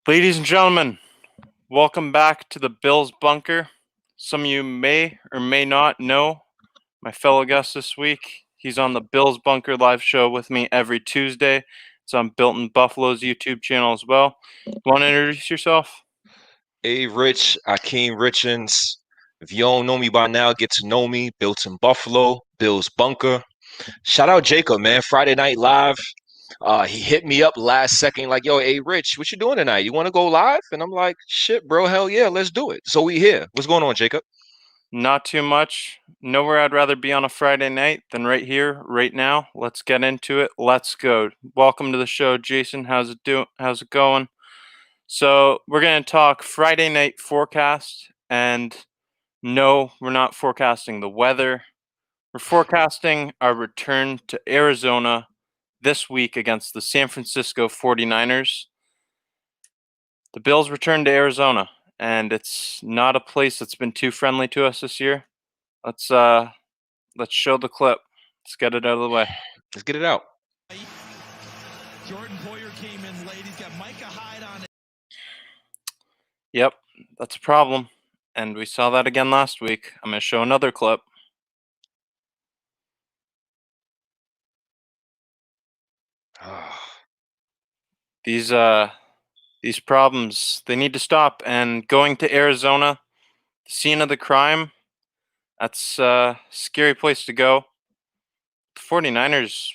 Ladies and gentlemen, welcome back to the Bills Bunker. Some of you may or may not know my fellow guest this week. He's on the Bills Bunker live show with me every Tuesday. It's on Built in Buffalo's YouTube channel as well. Want to introduce yourself? Hey, Rich, Akeem Richens. If you don't know me by now, get to know me. Built in Buffalo, Bill's Bunker. Shout out Jacob, man. Friday Night Live. He hit me up last second, like, yo, hey, Rich, what you doing tonight? You want to go live? And I'm like, shit, bro, hell yeah, let's do it. So we here. What's going on, Jacob? Not too much. Nowhere I'd rather be on a Friday night than right here, right now. Let's get into it. Let's go. Welcome to the show, Jason. How's it going? So we're gonna talk Friday night forecast, and no, we're not forecasting the weather. We're forecasting our return to Arizona this week against the San Francisco 49ers. The Bills return to Arizona, and it's not a place that's been too friendly to us this year. Let's uh let's show the clip. Let's get it out of the way. Let's get it out. Jordan Poyer came in late. He's got Micah Hyde on it. Yep, that's a problem. And we saw that again last week. I'm gonna show another clip. These these problems, they need to stop. And going to Arizona, the scene of the crime, that's a scary place to go. The 49ers,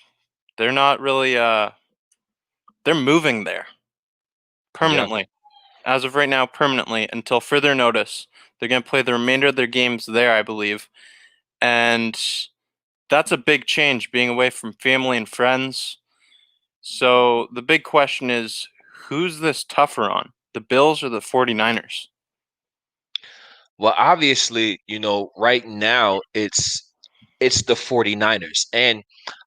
they're not really they're moving there Yeah. permanently. As of right now, permanently until further notice. They're going to play the remainder of their games there, I believe. And that's a big change, being away from family and friends. So the big question is, who's this tougher on? The Bills or the 49ers? Well, obviously, right now it's the 49ers. And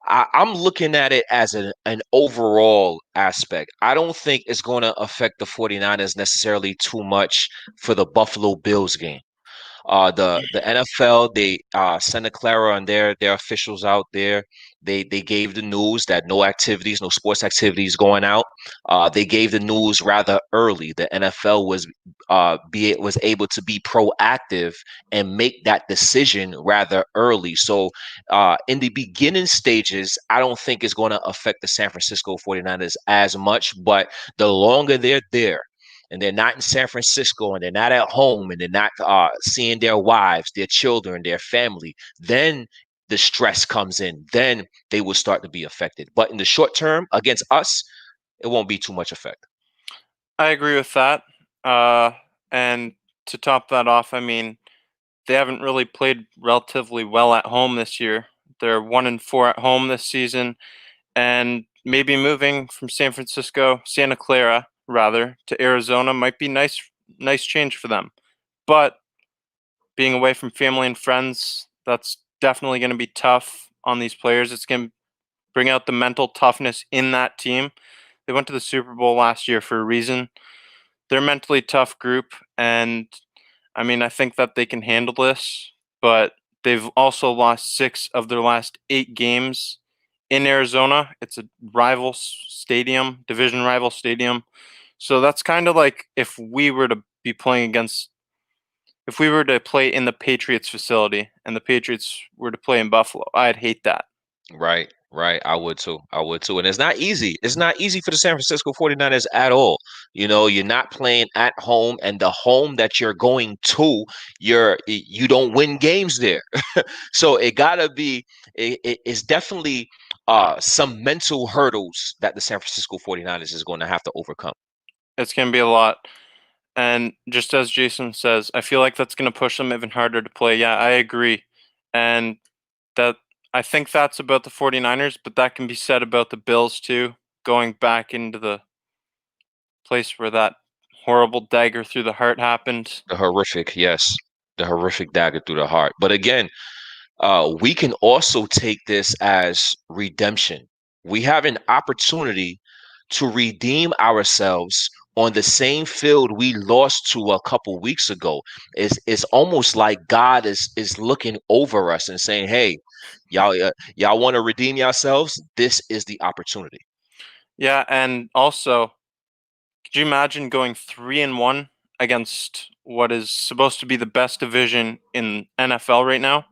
I'm looking at it as an overall aspect. I don't think it's going to affect the 49ers necessarily too much for the Buffalo Bills game. The NFL, they Santa Clara and their officials out there, they gave the news that no activities, no sports activities going out. They gave the news rather early. The NFL was able to be proactive and make that decision rather early. So in the beginning stages, I don't think it's going to affect the San Francisco 49ers as much, but the longer they're there, and they're not in San Francisco, and they're not at home, and they're not seeing their wives, their children, their family, then the stress comes in. Then they will start to be affected. But in the short term, against us, it won't be too much effect. I agree with that. And to top that off, I mean, they haven't really played relatively well at home this year. They're 1-4 at home this season, and maybe moving from Santa Clara rather, to Arizona might be nice change for them. But being away from family and friends, that's definitely going to be tough on these players. It's going to bring out the mental toughness in that team. They went to the Super Bowl last year for a reason. They're a mentally tough group, and I mean, I think that they can handle this, but they've also lost 6 of their last 8 games in Arizona. It's a division rival stadium. So that's kind of like if we were to play in the Patriots facility and the Patriots were to play in Buffalo. I'd hate that. Right, right. I would too. I would too. And it's not easy. It's not easy for the San Francisco 49ers at all. You're not playing at home, and the home that you're going to, you don't win games there. So it gotta be it's definitely some mental hurdles that the San Francisco 49ers is going to have to overcome. It's going to be a lot. And just as Jason says, I feel like that's going to push them even harder to play. Yeah, I agree. And that I think that's about the 49ers, but that can be said about the Bills too, going back into the place where that horrible dagger through the heart happened. The horrific, yes, the horrific dagger through the heart. But again, we can also take this as redemption. We have an opportunity to redeem ourselves on the same field we lost to a couple weeks ago. It's almost like God is looking over us and saying, "Hey, y'all want to redeem yourselves? This is the opportunity." Yeah, and also Could you imagine going 3-1 against what is supposed to be the best division in NFL right now?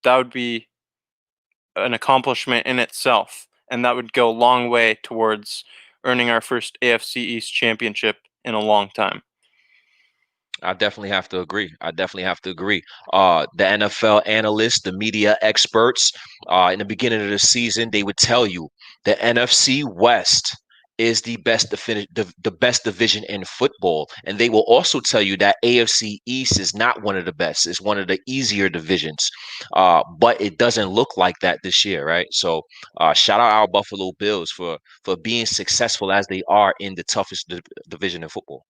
That would be an accomplishment in itself, and that would go a long way towards earning our first AFC East championship in a long time. I definitely have to agree. I definitely have to agree. The NFL analysts, the media experts, in the beginning of the season, they would tell you the NFC West is the best division in football, and they will also tell you that AFC East is not one of the best. It's one of the easier divisions, but it doesn't look like that this year, right? So, shout out our Buffalo Bills for being successful as they are in the toughest division in football.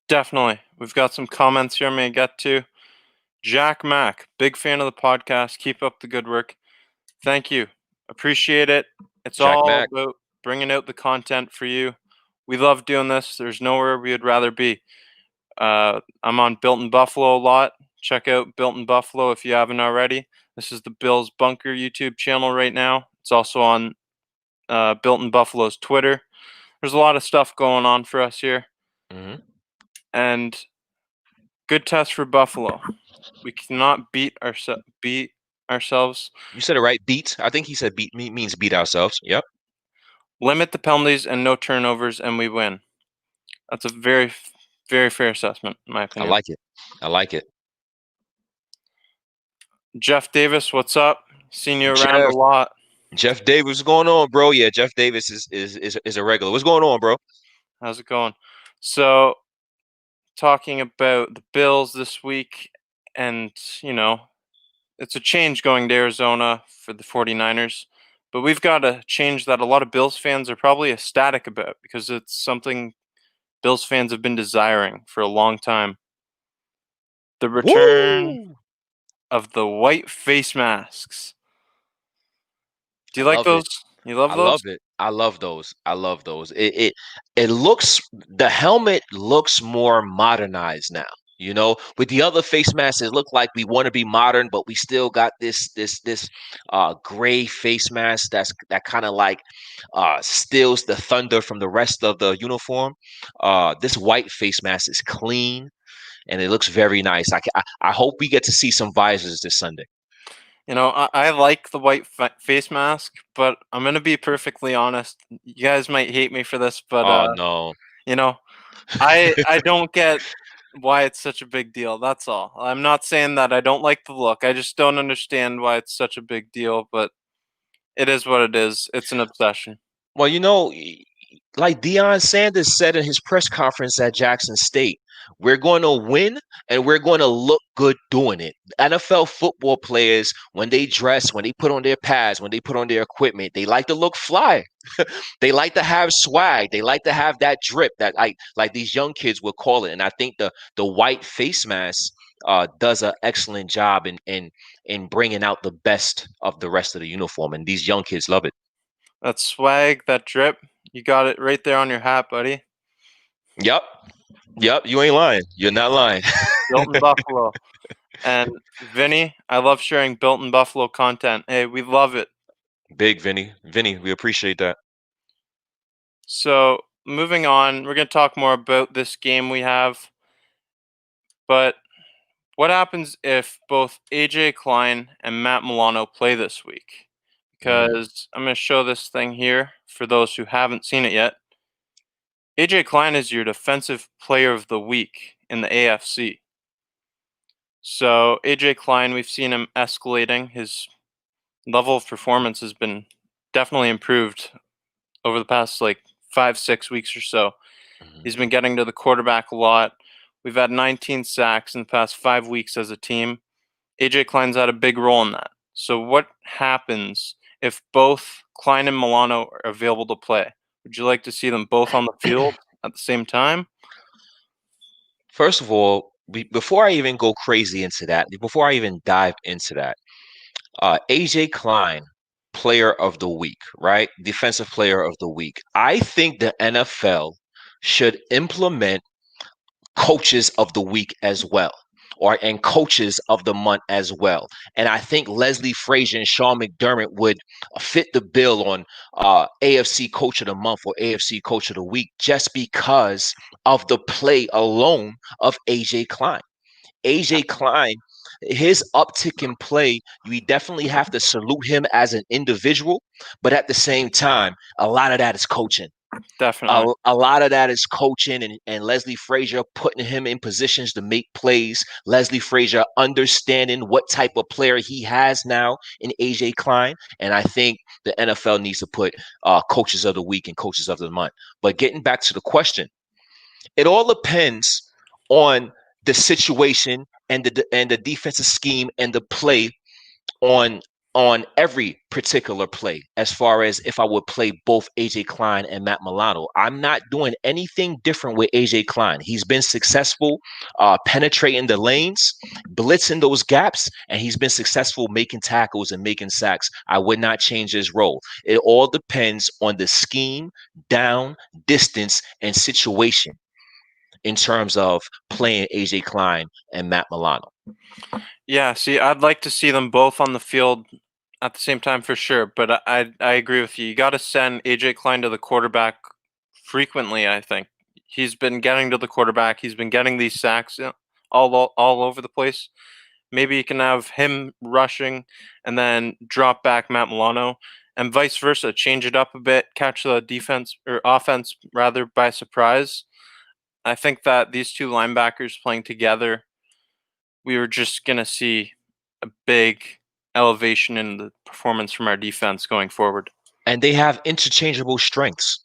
Definitely. We've got some comments here I may get to. Jack Mack, big fan of the podcast. Keep up the good work. Thank you. Appreciate it. It's Jack all Mack. about bringing out the content for you. We love doing this. There's nowhere we would rather be. I'm on Built in Buffalo a lot. Check out Built in Buffalo if you haven't already. This is the Bills Bunker YouTube channel right now. It's also on Built in Buffalo's Twitter. There's a lot of stuff going on for us here. Mhm. And good test for Buffalo. We cannot beat ourselves. You said it right. Beat. I think he said beat means beat ourselves. Yep. Limit the penalties and no turnovers, and we win. That's a very, very fair assessment, in my I opinion. like it. I like it. Jeff Davis, what's up? Seen you around a Jeff. lot. Jeff Davis, what's going on, bro? Yeah, Jeff Davis is a regular. What's going on, bro? How's it going? So, talking about the Bills this week, and, it's a change going to Arizona for the 49ers. But we've got a change that a lot of Bills fans are probably ecstatic about because it's something Bills fans have been desiring for a long time. The return Woo! of the white face masks. Do I you like love it. those? You love I those? love it. I love those. I love those. It looks the helmet looks more modernized now. You know, with the other face masks, it looked like we want to be modern, but we still got this gray face mask that kind of like steals the thunder from the rest of the uniform. This white face mask is clean and it looks very nice. I hope we get to see some visors this Sunday. I like the white face mask, but I'm gonna be perfectly honest. You guys might hate me for this, but Oh no. you know, I don't get why it's such a big deal. That's all. I'm not saying that I don't like the look. I just don't understand why it's such a big deal, but it is what it is. It's an obsession. Well, like Deion Sanders said in his press conference at Jackson State, we're going to win and we're going to look good doing it. NFL football players, when they dress, when they put on their pads, when they put on their equipment, they like to look fly. They like to have swag. They like to have that drip that like these young kids will call it. And I think the white face mask does an excellent job in bringing out the best of the rest of the uniform. And these young kids love it. That swag, that drip, you got it right there on your hat, buddy. Yep. Yep. You ain't lying. You're not lying. Built in Buffalo. And Vinny, I love sharing Built in Buffalo content. Hey, we love it. Big Vinny. Vinny, we appreciate that. So, moving on, we're going to talk more about this game we have. But what happens if both AJ Klein and Matt Milano play this week? Mm, Because I'm going to show this thing here for those who haven't seen it yet. AJ Klein is your defensive player of the week in the AFC. So, AJ Klein, we've seen him escalating. His level of performance has been definitely improved over the past like 5-6 weeks or so. mhm. He's been getting to the quarterback a lot. We've had 19 sacks in the past 5 weeks as a team. AJ Klein's had a big role in that. So what happens if both Klein and Milano are available to play? Would you like to see them both on the field at the same time? First of all, before I even go crazy into that, before I even dive into that, AJ Klein, player of the week, right? Defensive player of the week. I think the NFL should implement coaches of the week as well. and coaches of the month as well. And I think Leslie Frazier and Sean McDermott would fit the bill on AFC Coach of the Month or AFC Coach of the Week just because of the play alone of AJ Klein. AJ Klein, his uptick in play, we definitely have to salute him as an individual, but at the same time, a lot of that is coaching. Definitely. A lot of that is coaching and Leslie Frazier putting him in positions to make plays. Leslie Frazier understanding what type of player he has now in AJ Klein. And I think the NFL needs to put coaches of the week and coaches of the month. But getting back to the question, it all depends on the situation and the defensive scheme and the play on every particular play. As far as if I would play both AJ Klein and Matt Milano, I'm not doing anything different with AJ Klein. He's been successful penetrating the lanes, blitzing those gaps, and he's been successful making tackles and making sacks. I would not change his role. It all depends on the scheme, down, distance, and situation in terms of playing AJ Klein and Matt Milano. Yeah, see, I'd like to see them both on the field at the same time for sure, but I agree with you. You got to send AJ Klein to the quarterback frequently, I think. He's been getting to the quarterback. He's been getting these sacks all over the place. Maybe you can have him rushing and then drop back Matt Milano and vice versa, change it up a bit, catch the defense or offense rather by surprise. I think that these two linebackers playing together, we were just going to see a big elevation in the performance from our defense going forward. And they have interchangeable strengths.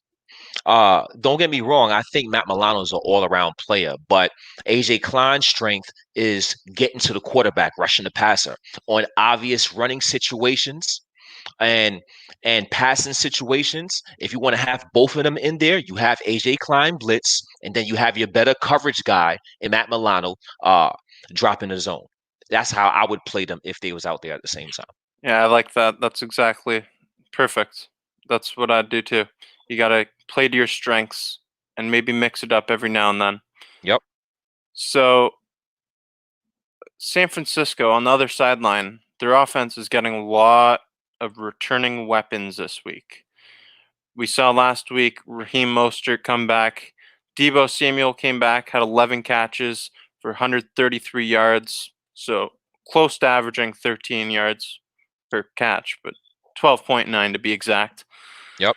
Don't get me wrong. I think Matt Milano is an all-around player, but AJ Klein's strength is getting to the quarterback, rushing the passer on obvious running situations and passing situations. If you want to have both of them in there, you have AJ Klein blitz, and then you have your better coverage guy in Matt Milano dropping the zone. That's how I would play them if they was out there at the same time. Yeah, I like that. That's exactly perfect. That's what I'd do too. You got to play to your strengths and maybe mix it up every now and then. Yep. So, San Francisco on the other sideline, their offense is getting a lot of returning weapons this week. We saw last week Raheem Mostert come back. Deebo Samuel came back, had 11 catches for 133 yards, so close to averaging 13 yards per catch, but 12.9 to be exact. Yep.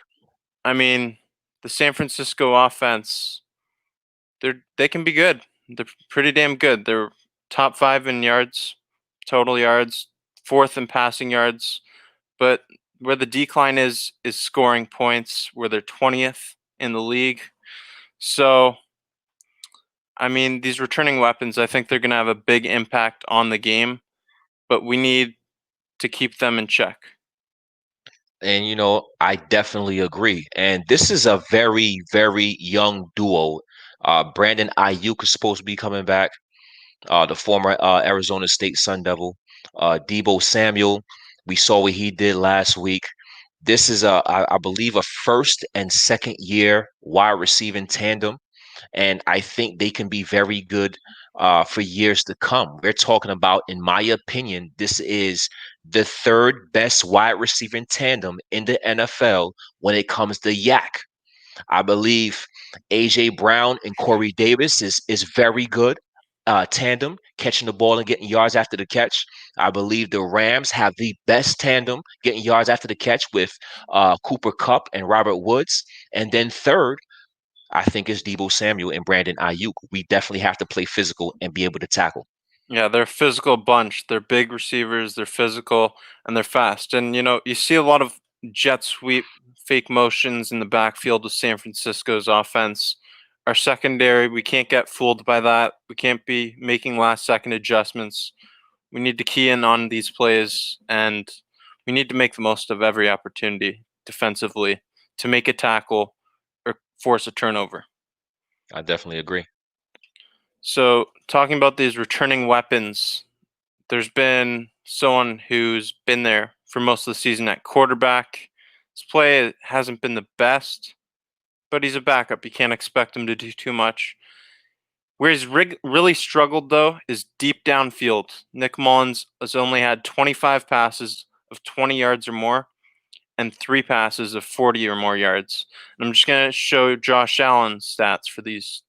I mean, the San Francisco offense, they can be good. They're pretty damn good. They're top 5 in yards, total yards, 4th in passing yards, but where the decline is scoring points, where they're 20th in the league. So, I mean, these returning weapons, I think they're going to have a big impact on the game, but we need to keep them in check. And I definitely agree. And this is a very, very young duo. Brandon Ayuk is supposed to be coming back. The former Arizona State Sun Devil. Deebo Samuel, we saw what he did last week. This is I believe a first and second year wide receiving tandem, and I think they can be very good for years to come. We're talking about, in my opinion, this is the third best wide receiving tandem in the NFL when it comes to yak. I believe AJ Brown and Corey Davis is very good tandem, catching the ball and getting yards after the catch. I believe the Rams have the best tandem, getting yards after the catch with Cooper Kupp and Robert Woods. And then third, I think is Deebo Samuel and Brandon Ayuk. We definitely have to play physical and be able to tackle. Yeah, they're a physical bunch. They're big receivers, they're physical, and they're fast. And, you see a lot of jet sweep fake motions in the backfield of San Francisco's offense. Our secondary, we can't get fooled by that. We can't be making last-second adjustments. We need to key in on these plays, and we need to make the most of every opportunity defensively to make a tackle or force a turnover. I definitely agree. So, talking about these returning weapons, there's been someone who's been there for most of the season at quarterback. His play hasn't been the best, but he's a backup. You can't expect him to do too much. Where he's really struggled, though, is deep downfield. Nick Mullins has only had 25 passes of 20 yards or more and 3 passes of 40 or more yards. And I'm just going to show Josh Allen's stats for these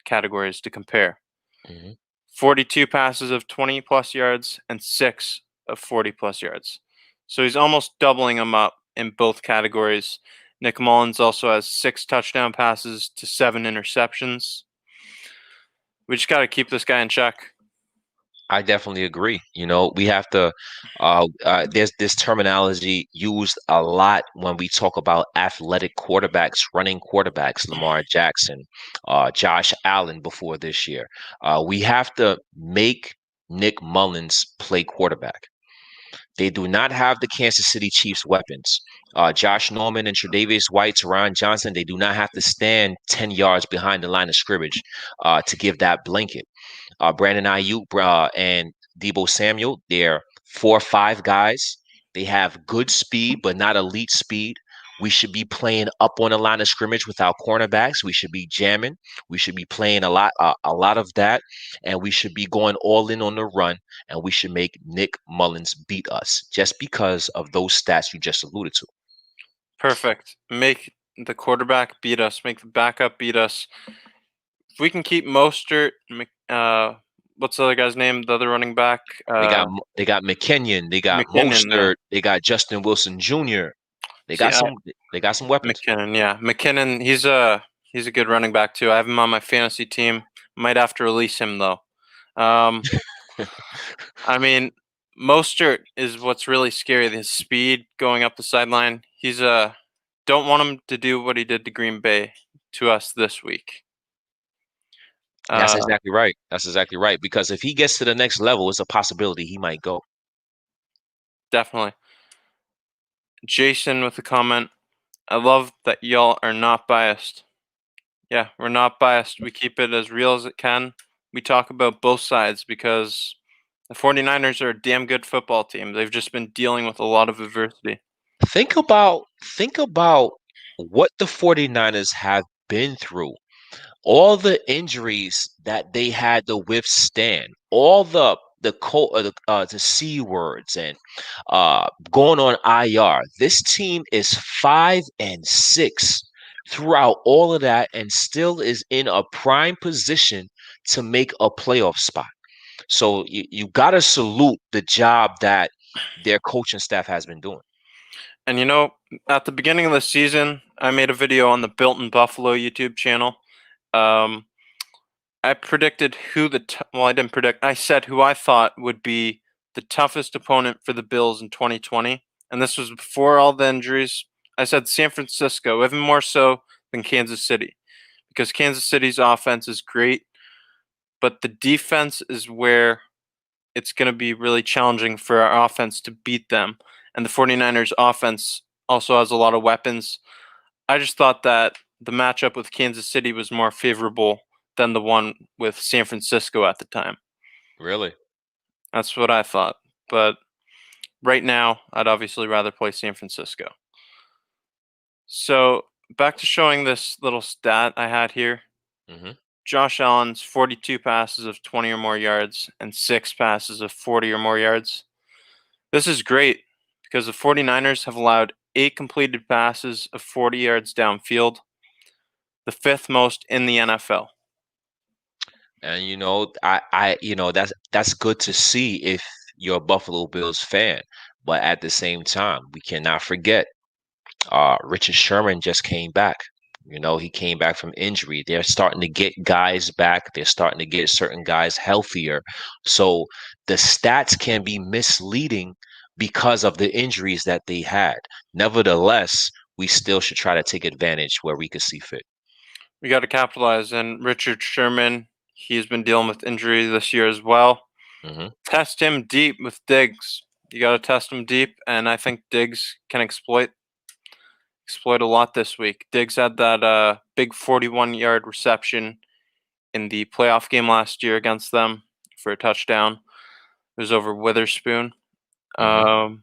categories to compare. Mm-hmm. 42 passes of 20 plus yards and 6 of 40 plus yards. So he's almost doubling them up in both categories. Nick Mullins also has 6 touchdown passes to 7 interceptions. We just got to keep this guy in check. I definitely agree. We have to. There's this terminology used a lot when we talk about athletic quarterbacks, running quarterbacks. Lamar Jackson, Josh Allen before this year. We have to make Nick Mullins play quarterback. They do not have the Kansas City Chiefs weapons. Josh Norman and Tre'Davious White, Teron Johnson, they do not have to stand 10 yards behind the line of scrimmage to give that blanket. Brandon Ayuk and Debo Samuel, they're 4 or 5 guys. They have good speed, but not elite speed. We should be playing up on the line of scrimmage with our cornerbacks. We should be jamming. We should be playing a lot of that, and we should be going all in on the run. And we should make Nick Mullins beat us just because of those stats you just alluded to. Perfect. Make the quarterback beat us. Make the backup beat us. If we can keep Mostert, what's the other guy's name? The other running back? They got McKinnon, they got McKinnon. Yeah. Mostert, they got Justin Wilson Jr. They See, got some weapons. McKinnon. Yeah, McKinnon. He's a good running back too. I have him on my fantasy team. Might have to release him though. I mean, Mostert is what's really scary. His speed going up the sideline. He's don't want him to do what he did to Green Bay to us this week. That's exactly right. That's exactly right. Because if he gets to the next level, it's a possibility he might go. Definitely. Jason with a comment. I love that y'all are not biased. Yeah, we're not biased. We keep it as real as it can. We talk about both sides because the 49ers are a damn good football team. They've just been dealing with a lot of adversity. Think about what the 49ers have been through. All the injuries that they had to withstand, all the C words and going on IR. This team is 5-6 throughout all of that, and still is in a prime position to make a playoff spot. So you gotta salute the job that their coaching staff has been doing. And at the beginning of the season, I made a video on the Built in Buffalo YouTube channel. I predicted I didn't predict. I said who I thought would be the toughest opponent for the Bills in 2020, and this was before all the injuries. I said San Francisco, even more so than Kansas City, because Kansas City's offense is great, but the defense is where it's going to be really challenging for our offense to beat them. And the 49ers offense also has a lot of weapons. I just thought that the matchup with Kansas City was more favorable than the one with San Francisco at the time. Really? That's what I thought. But right now, I'd obviously rather play San Francisco. So back to showing this little stat I had here. Mm-hmm. Josh Allen's 42 passes of 20 or more yards and 6 passes of 40 or more yards. This is great because the 49ers have allowed 8 completed passes of 40 yards downfield, the 5th most in the NFL. And that's good to see if you're a Buffalo Bills fan. But at the same time, we cannot forget Richard Sherman just came back. He came back from injury. They're starting to get guys back. They're starting to get certain guys healthier. So the stats can be misleading because of the injuries that they had. Nevertheless, we still should try to take advantage where we could see fit. We got to capitalize. And Richard Sherman, he's been dealing with injury this year as well. Mm-hmm. Test him deep with Diggs. You got to test him deep, and I think Diggs can exploit a lot this week. Diggs had that big 41-yard reception in the playoff game last year against them for a touchdown. It was over Witherspoon. Mm-hmm.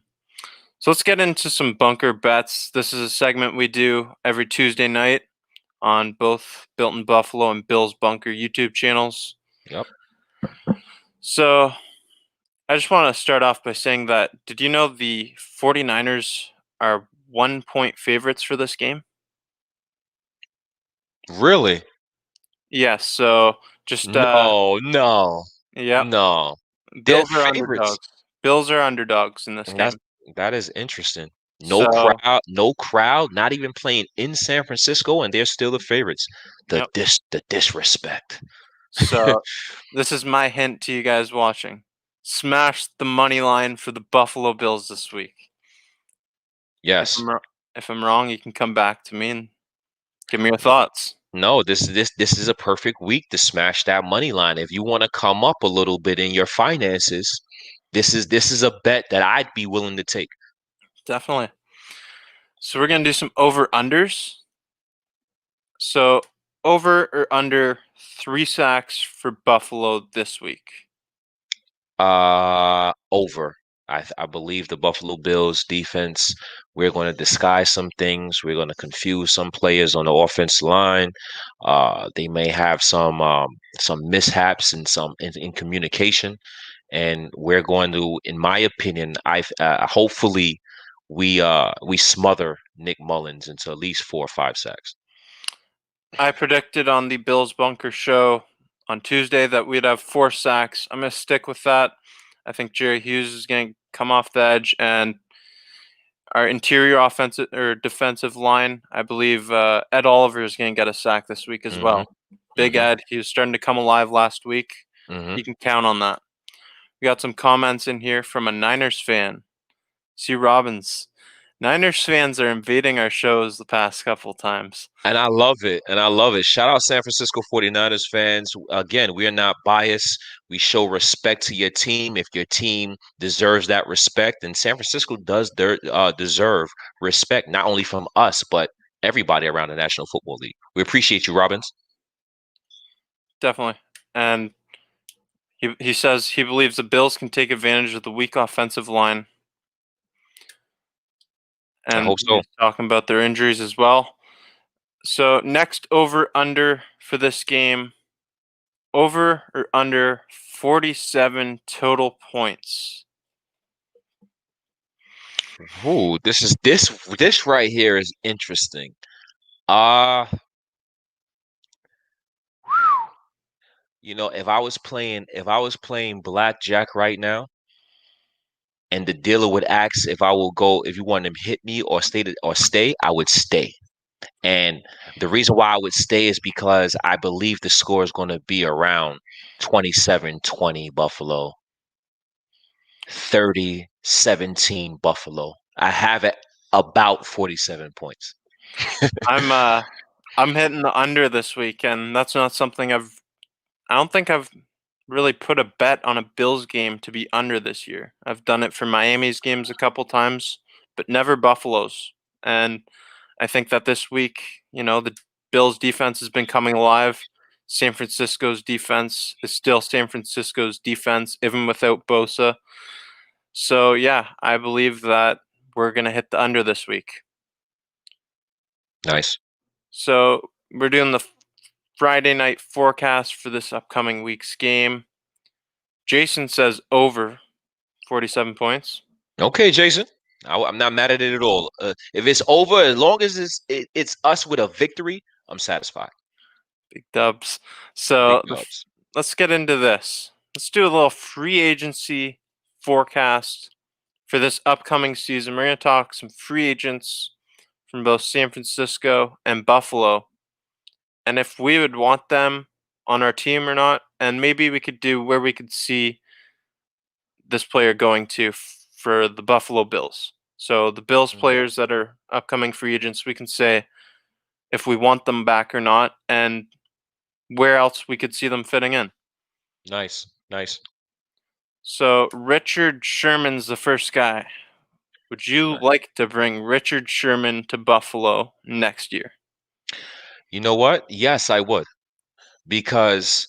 So let's get into some bunker bets. This is a segment we do every Tuesday night on both Built in Buffalo and Bill's Bunker YouTube channels. Yep. So I just want to start off by saying that, did you know the 49ers are 1-point favorites for this game? Really? Yes, so just No. yep. They're Bills are favorites. underdogs. Bills are underdogs in this That's game. that is interesting. So, No crowd, not even playing in San Francisco, and they're still the favorites. yep. The disrespect. So this is my hint to you guys watching. Smash the money line for the Buffalo Bills this week. If Yes. if I'm wrong, you can come back to me and give me your thoughts. No, this is a perfect week to smash that money line. If you want to come up a little bit in your finances, this is a bet that I'd be willing to take. Definitely. So we're gonna do some over unders. So over or under 3 sacks for Buffalo this week. Over. I believe the Buffalo Bills defense, we're going to disguise some things. We're going to confuse some players on the offense line. They may have some mishaps and in communication, and we're going to, in my opinion, hopefully we smother Nick Mullins into at least 4 or 5 sacks. I predicted on the Bills Bunker show on Tuesday that we'd have 4 sacks. I'm going to stick with that. I think Jerry Hughes is going to come off the edge, and our interior offensive or defensive line, I believe Ed Oliver is going to get a sack this week as well. Big Ed, he was starting to come alive last week. You can count on that. We got some comments in here from a Niners fan, C. Robbins. Niners fans are invading our shows the past couple times. And I love it. And I love it. Shout out San Francisco 49ers fans. Again, we are not biased. We show respect to your team if your team deserves that respect. And San Francisco does deserve respect, not only from us, but everybody around the National Football League. We appreciate you, Robbins. Definitely. And he says he believes the Bills can take advantage of the weak offensive line. And I hope so. he's talking about their injuries as well. So next over under for this game, over or under 47 total points. Ooh, this right here is interesting. You know, if I was playing blackjack right now, and the dealer would ask if if you want him to hit me or stay, I would stay. And the reason why I would stay is because I believe the score is going to be around 27-20 Buffalo, 30-17 Buffalo. I have it about 47 points. I'm hitting the under this week, and that's not something I don't think I've really put a bet on a Bills game to be under this year. I've done it for Miami's games a couple times, but never Buffalo's. And I think that this week, the Bills defense has been coming alive. San Francisco's defense is still San Francisco's defense, even without Bosa. So, yeah, I believe that we're going to hit the under this week. Nice. So, we're doing the Friday night forecast for this upcoming week's game. Jason says over 47 points. Okay, Jason. I'm not mad at it at all. If it's over, as long as it's us with a victory, I'm satisfied. Big dubs. So Big dubs. let's get into this. Let's do a little free agency forecast for this upcoming season. We're going to talk some free agents from both San Francisco and Buffalo, and if we would want them on our team or not, and maybe we could do where we could see this player going to for the Buffalo Bills. So the Bills players that are upcoming free agents, we can say if we want them back or not, and where else we could see them fitting in. Nice. So Richard Sherman's the first guy. Would you like to bring Richard Sherman to Buffalo next year? You know what? Yes, I would. Because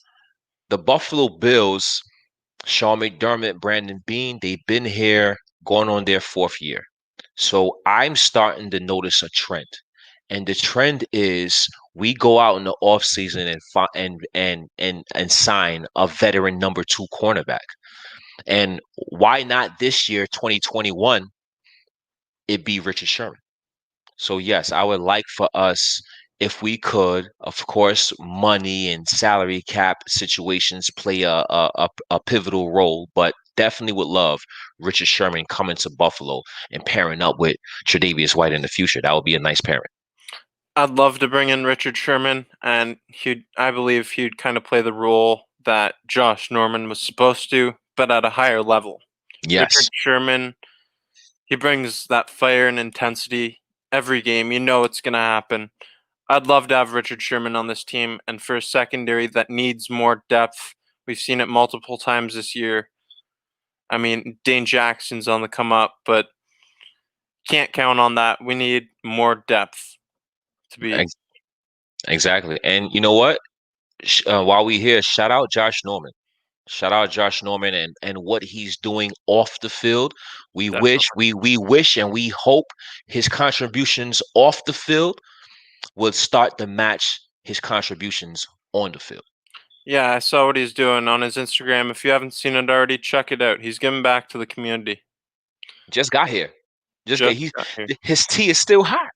the Buffalo Bills, Sean McDermott, Brandon Beane, they've been here going on their 4th year. So I'm starting to notice a trend. And the trend is we go out in the offseason and sign a veteran number 2 cornerback. And why not this year, 2021, it be Richard Sherman? So yes, I would like for us, if we could, of course, money and salary cap situations play a pivotal role, but definitely would love Richard Sherman coming to Buffalo and pairing up with Tre'Davious White in the future. That would be a nice pairing. I'd love to bring in Richard Sherman, and I believe he'd kind of play the role that Josh Norman was supposed to, but at a higher level. Yes. Richard Sherman, he brings that fire and intensity every game. You know it's going to happen. I'd love to have Richard Sherman on this team, and for a secondary that needs more depth, we've seen it multiple times this year. I mean, Dane Jackson's on the come up, but can't count on that. We need more depth to be. Exactly. And you know what? While we here, shout out Josh Norman. Shout out Josh Norman and what he's doing off the field. We Definitely. wish and we hope his contributions off the field will start to match his contributions on the field. Yeah, I saw what he's doing on his Instagram. If you haven't seen it already, check it out. He's giving back to the community. Just got here. Just got here. His tea is still hot.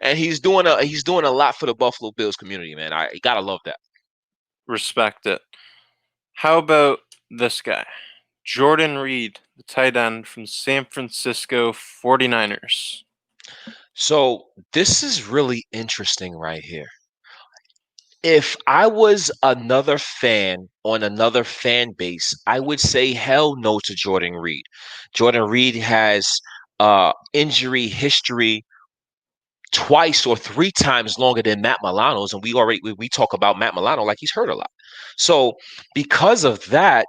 And he's doing a lot for the Buffalo Bills community, man. I gotta love that. Respect it. How about this guy? Jordan Reed, the tight end from San Francisco 49ers. So this is really interesting right here. If I was another fan on another fan base, I would say hell no to Jordan Reed. Jordan Reed has injury history twice or three times longer than Matt Milano's, and we talk about Matt Milano like he's hurt a lot. So because of that,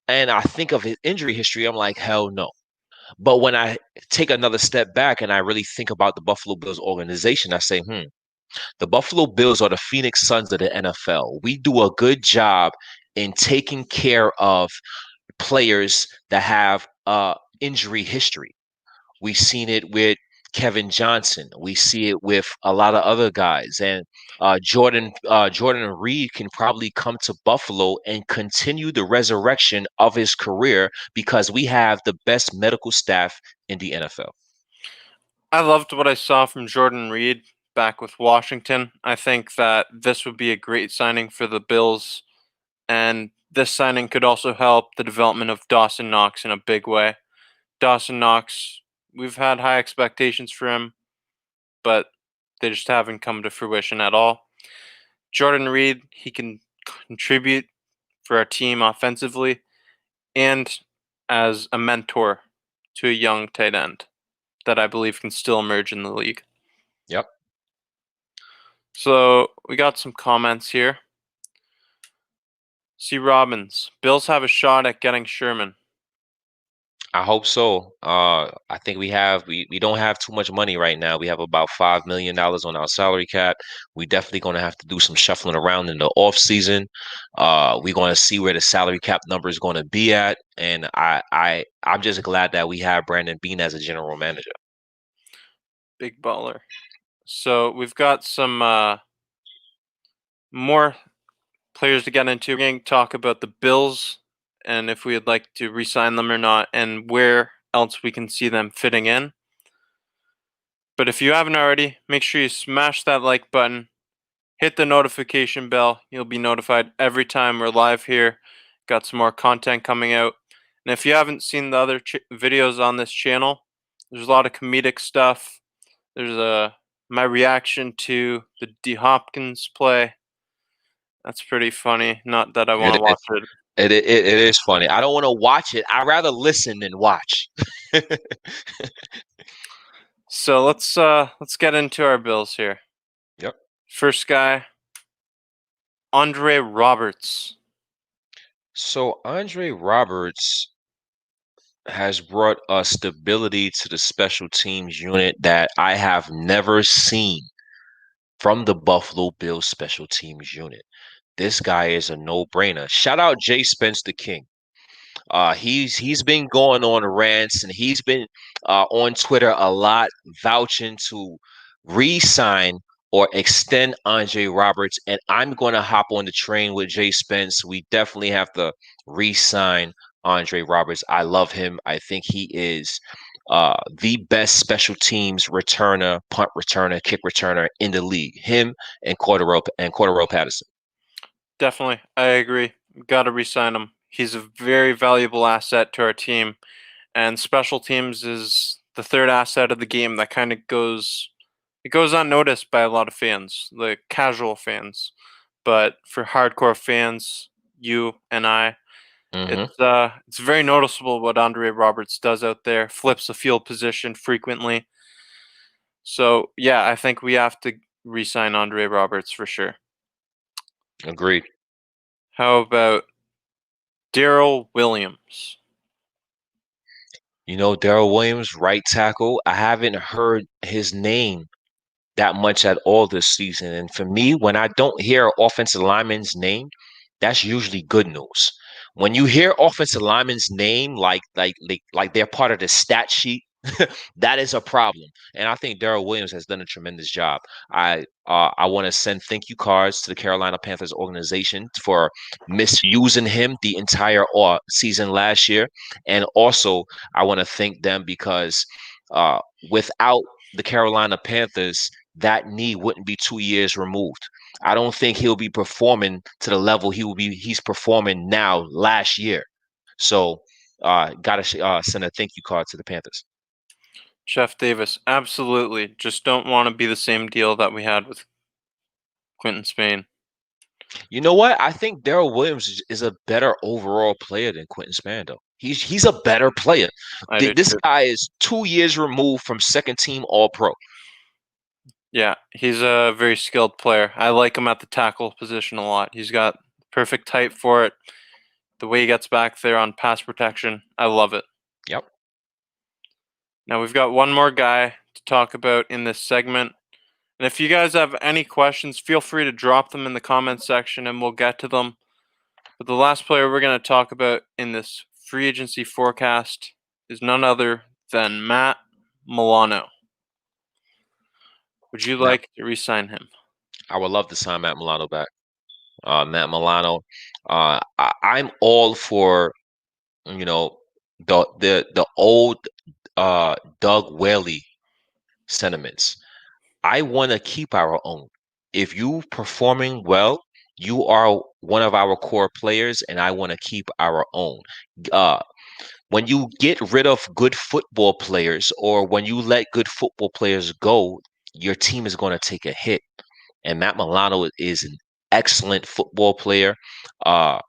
and I think of his injury history, I'm like, hell no. But when I take another step back and I really think about the Buffalo Bills organization, I say, the Buffalo Bills are the Phoenix Suns of the NFL. We do a good job in taking care of players that have injury history. We've seen it with Kevin Johnson. We see it with a lot of other guys. And Jordan Reed can probably come to Buffalo and continue the resurrection of his career because we have the best medical staff in the NFL. I loved what I saw from Jordan Reed back with Washington. I think that this would be a great signing for the Bills, and this signing could also help the development of Dawson Knox in a big way. Dawson Knox, we've had high expectations for him, but they just haven't come to fruition at all. Jordan Reed, he can contribute for our team offensively and as a mentor to a young tight end that I believe can still emerge in the league. Yep. So we got some comments here. C. Robbins, Bills have a shot at getting Sherman. I hope so. I think we don't have too much money right now. We have about $5 million on our salary cap. We definitely going to have to do some shuffling around in the off season. We're going to see where the salary cap number is going to be at, and I'm just glad that we have Brandon Beane as a general manager. Big baller. So we've got some more players to get into. We're going to talk about the Bills and if we would like to re-sign them or not, and where else we can see them fitting in. But if you haven't already, make sure you smash that like button, hit the notification bell. You'll be notified every time we're live here. Got some more content coming out. And if you haven't seen the other videos on this channel, there's a lot of comedic stuff. There's my reaction to the D Hopkins play. That's pretty funny. Not that I want to watch it. It is funny. I don't want to watch it. I'd rather listen than watch. So let's get into our Bills here. Yep. First guy, Andre Roberts. So Andre Roberts has brought a stability to the special teams unit that I have never seen from the Buffalo Bills special teams unit. This guy is a no-brainer. Shout out Jay Spence the King. He's been going on rants and he's been on Twitter a lot, vouching to re-sign or extend Andre Roberts. And I'm going to hop on the train with Jay Spence. We definitely have to re-sign Andre Roberts. I love him. I think he is the best special teams returner, punt returner, kick returner in the league. Him and Cordero Patterson. Definitely, I agree. Got to re-sign him. He's a very valuable asset to our team, and special teams is the third asset of the game that kind of goes unnoticed by a lot of fans, the casual fans. But for hardcore fans, you and I, Mm-hmm. it's very noticeable what Andre Roberts does out there. Flips the field position frequently. So yeah, I think we have to re-sign Andre Roberts for sure. Agreed. How about Daryl Williams? Daryl Williams, right tackle. I haven't heard his name that much at all this season. And for me, when I don't hear offensive lineman's name, that's usually good news. When you hear offensive lineman's name, like they're part of the stat sheet, that is a problem. And I think Daryl Williams has done a tremendous job. I want to send thank you cards to the Carolina Panthers organization for misusing him the entire season last year, and also I want to thank them because without the Carolina Panthers, that knee wouldn't be 2 years removed. I don't think he'll be performing to the level he's performing now last year. So gotta send a thank you card to the Panthers. Jeff Davis, absolutely. Just don't want to be the same deal that we had with Quentin Spain. You know what? I think Daryl Williams is a better overall player than Quentin Spando. He's a better player. I do This too. guy is 2 years removed from second team All Pro. Yeah, he's a very skilled player. I like him at the tackle position a lot. He's got perfect height for it. The way he gets back there on pass protection, I love it. Yep. Now we've got one more guy to talk about in this segment. And if you guys have any questions, feel free to drop them in the comments section and we'll get to them. But the last player we're going to talk about in this free agency forecast is none other than Matt Milano. Would you Matt, like to re-sign him? I would love to sign Matt Milano back. Matt Milano. I'm all for the old Doug Whaley sentiments. I want to keep our own. If you performing well, you are one of our core players, and I want to keep our own. Uh, when you get rid of good football players, or when you let good football players go, your team is going to take a hit. And Matt Milano is an excellent football player. Uh,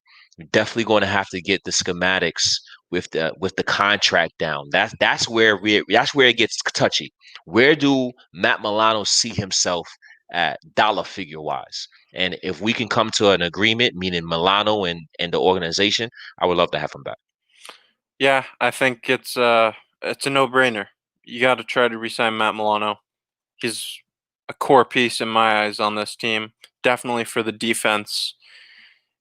definitely going to have to get the schematics with the contract down. That's where it gets touchy. Where do Matt Milano see himself at dollar figure wise? And if we can come to an agreement, meaning Milano and the organization, I would love to have him back. Yeah, I think it's a no-brainer. You got to try to re-sign Matt Milano. He's a core piece in my eyes on this team. Definitely for the defense.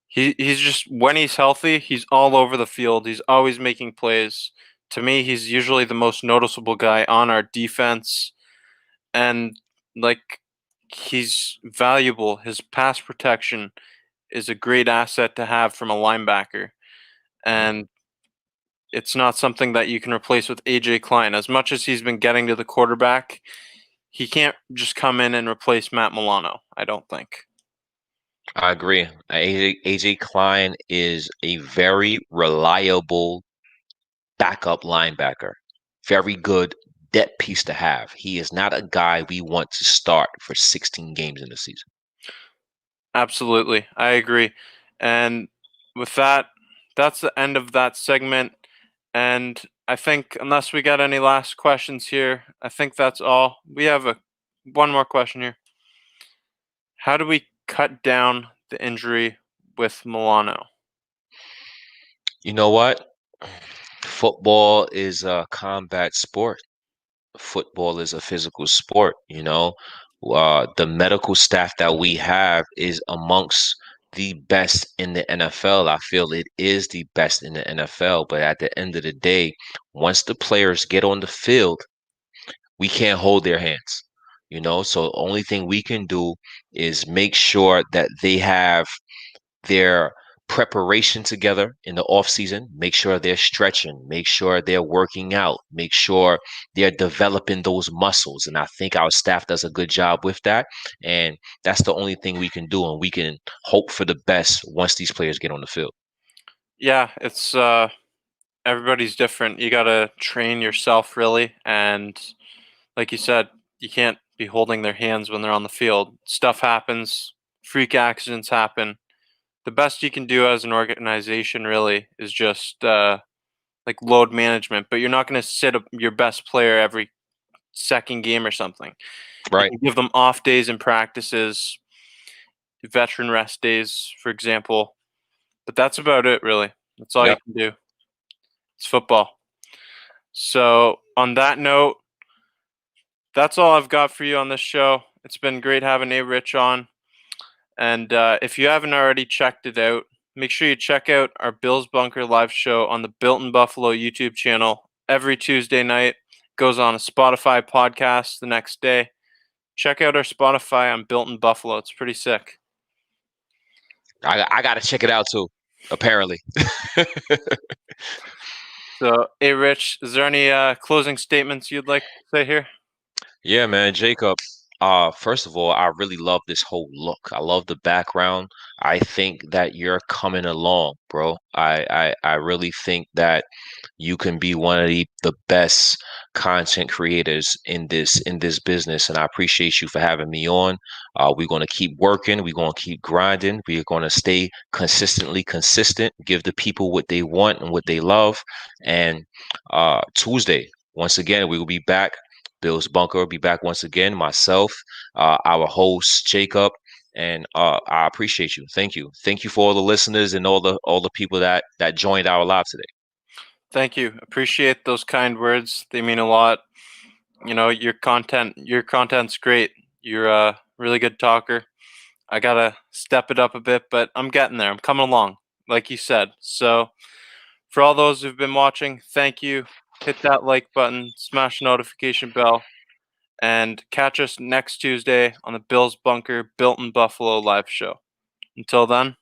He's just when he's healthy, he's all over the field. He's always making plays. To me, he's usually the most noticeable guy on our defense, and like he's valuable. His pass protection is a great asset to have from a linebacker, Mhm. and it's not something that you can replace with AJ Klein. As much as he's been getting to the quarterback, he can't just come in and replace Matt Milano, I don't think. I agree. AJ Klein is a very reliable backup linebacker. Very good depth piece to have. He is not a guy we want to start for 16 games in the season. Absolutely. I agree. And with that, that's the end of that segment. And I think unless we got any last questions here, I think that's all. We have one more question here. How do we cut down the injury with Milano? You know what? Football is a combat sport. Football is a physical sport. The medical staff that we have is amongst the best in the NFL. I feel it is the best in the NFL, but at the end of the day, once the players get on the field, we can't hold their hands. So the only thing we can do is make sure that they have their preparation together in the off season, make sure they're stretching, make sure they're working out, make sure they're developing those muscles. And I think our staff does a good job with that. And that's the only thing we can do. And we can hope for the best once these players get on the field. Yeah, it's everybody's different. You got to train yourself really, and like you said, you can't be holding their hands when they're on the field. Stuff happens, freak accidents happen. The best you can do as an organization really is just like load management, but you're not going to sit your best player every second game or something. You Right. can give them off days in practices, veteran rest days, for example, but that's about it really. That's all you Yep. can do. It's football. So, on that note, that's all I've got for you on this show. It's been great having A Rich on. And if you haven't already checked it out, make sure you check out our Bills Bunker live show on the Built in Buffalo YouTube channel every Tuesday night. Goes on a Spotify podcast the next day. Check out our Spotify on Built in Buffalo. It's pretty sick. I got to check it out too, apparently. So, hey, Rich, is there any closing statements you'd like to say here? Yeah, man, Jacob. First of all, I really love this whole look. I love the background. I think that you're coming along, bro. I really think that you can be one of the best content creators in this business, and I appreciate you for having me on. We're gonna keep working. We're gonna keep grinding. We're gonna stay consistently consistent. Give the people what they want and what they love. And Tuesday, once again, we will be back. Bill's Bunker will be back once again. Myself, our host Jacob, and I appreciate you. Thank you for all the listeners and all the people that joined our live today. Thank you. Appreciate those kind words. They mean a lot. You know, your content's great. You're a really good talker. I gotta step it up a bit, but I'm getting there. I'm coming along, like you said. So, for all those who've been watching, thank you. Hit that like button, smash the notification bell, and catch us next Tuesday on the Bills Bunker Built in Buffalo live show. Until then,